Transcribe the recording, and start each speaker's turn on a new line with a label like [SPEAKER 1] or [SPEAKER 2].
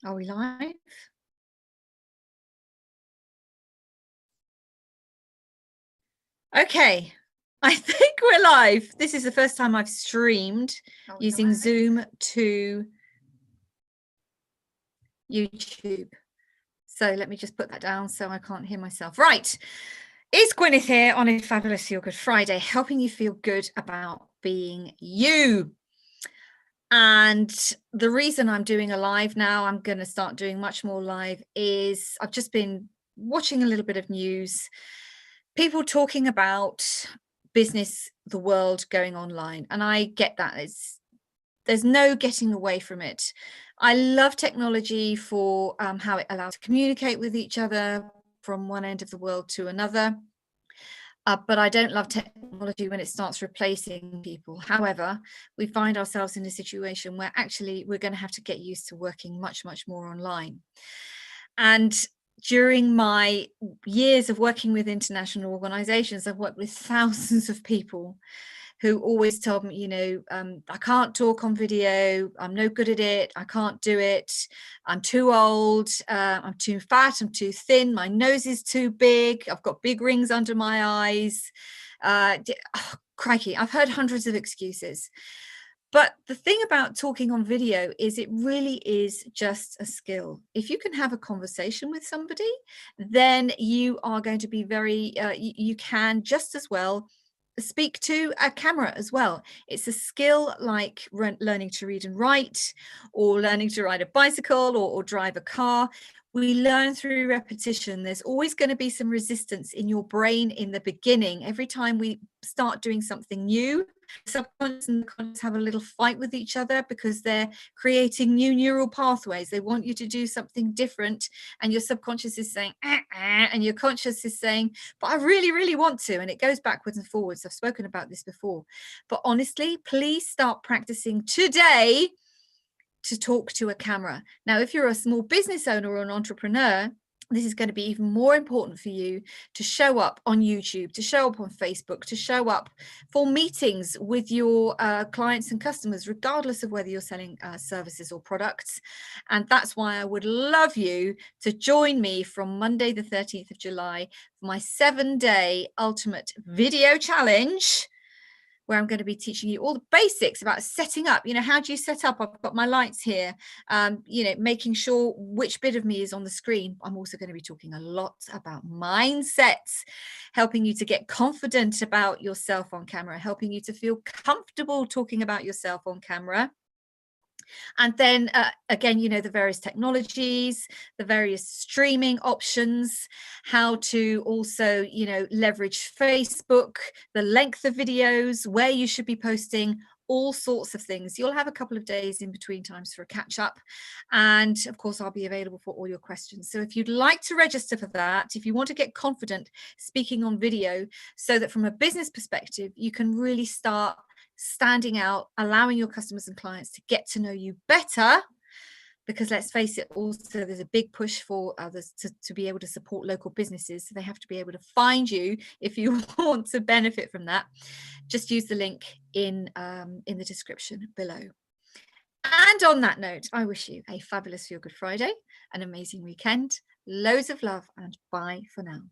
[SPEAKER 1] Are we live? Okay, I think we're live. This is the first time I've streamed using Zoom to YouTube. So let me just put that down so I can't hear myself. Right, it's Gwyneth here on a Fabulous Feel Good Friday, helping you feel good about being you. And the reason I'm doing a live now, I'm going to start doing much more live, is I've just been watching a little bit of news, people talking about business, the world going online. And I get that. There's no getting away from it. I love technology for how it allows to communicate with each other from one end of the world to another. But I don't love technology when it starts replacing people. However, we find ourselves in a situation where actually we're going to have to get used to working much, much more online. And during my years of working with international organizations, I've worked with thousands of people who always told me, I can't talk on video. I'm no good at it. I can't do it. I'm too old. I'm too fat. I'm too thin. My nose is too big. I've got big rings under my eyes. Crikey, I've heard hundreds of excuses. But the thing about talking on video is it really is just a skill. If you can have a conversation with somebody, then you are going to be you can just as well speak to a camera as well. It's a skill like learning to read and write, or learning to ride a bicycle, or drive a car. We learn through repetition. There's always going to be some resistance in your brain in the beginning. Every time we start doing something new, subconscious and the conscious have a little fight with each other because they're creating new neural pathways. They want you to do something different, and your subconscious is saying, and your conscious is saying, but I really, really want to. And it goes backwards and forwards. I've spoken about this before. But honestly, please start practicing today to talk to a camera. Now, if you're a small business owner or an entrepreneur, this is going to be even more important for you to show up on YouTube, to show up on Facebook, to show up for meetings with your clients and customers, regardless of whether you're selling services or products. And that's why I would love you to join me from Monday, the 13th of July, for my 7-day ultimate video challenge, where I'm going to be teaching you all the basics about setting up. How do you set up? I've got my lights here, making sure which bit of me is on the screen. I'm also going to be talking a lot about mindsets, helping you to get confident about yourself on camera, helping you to feel comfortable talking about yourself on camera. And then again, the various technologies, the various streaming options, how to also, leverage Facebook, the length of videos, where you should be posting, all sorts of things. You'll have a couple of days in between times for a catch up. And of course, I'll be available for all your questions. So if you'd like to register for that, if you want to get confident speaking on video, so that from a business perspective, you can really start standing out, allowing your customers and clients to get to know you better, because let's face it, also there's a big push for others to be able to support local businesses. So they have to be able to find you if you want to benefit from that. Just use the link in the description below. And on that note, I wish you a fabulous Feel Good Friday, an amazing weekend, loads of love, and bye for now.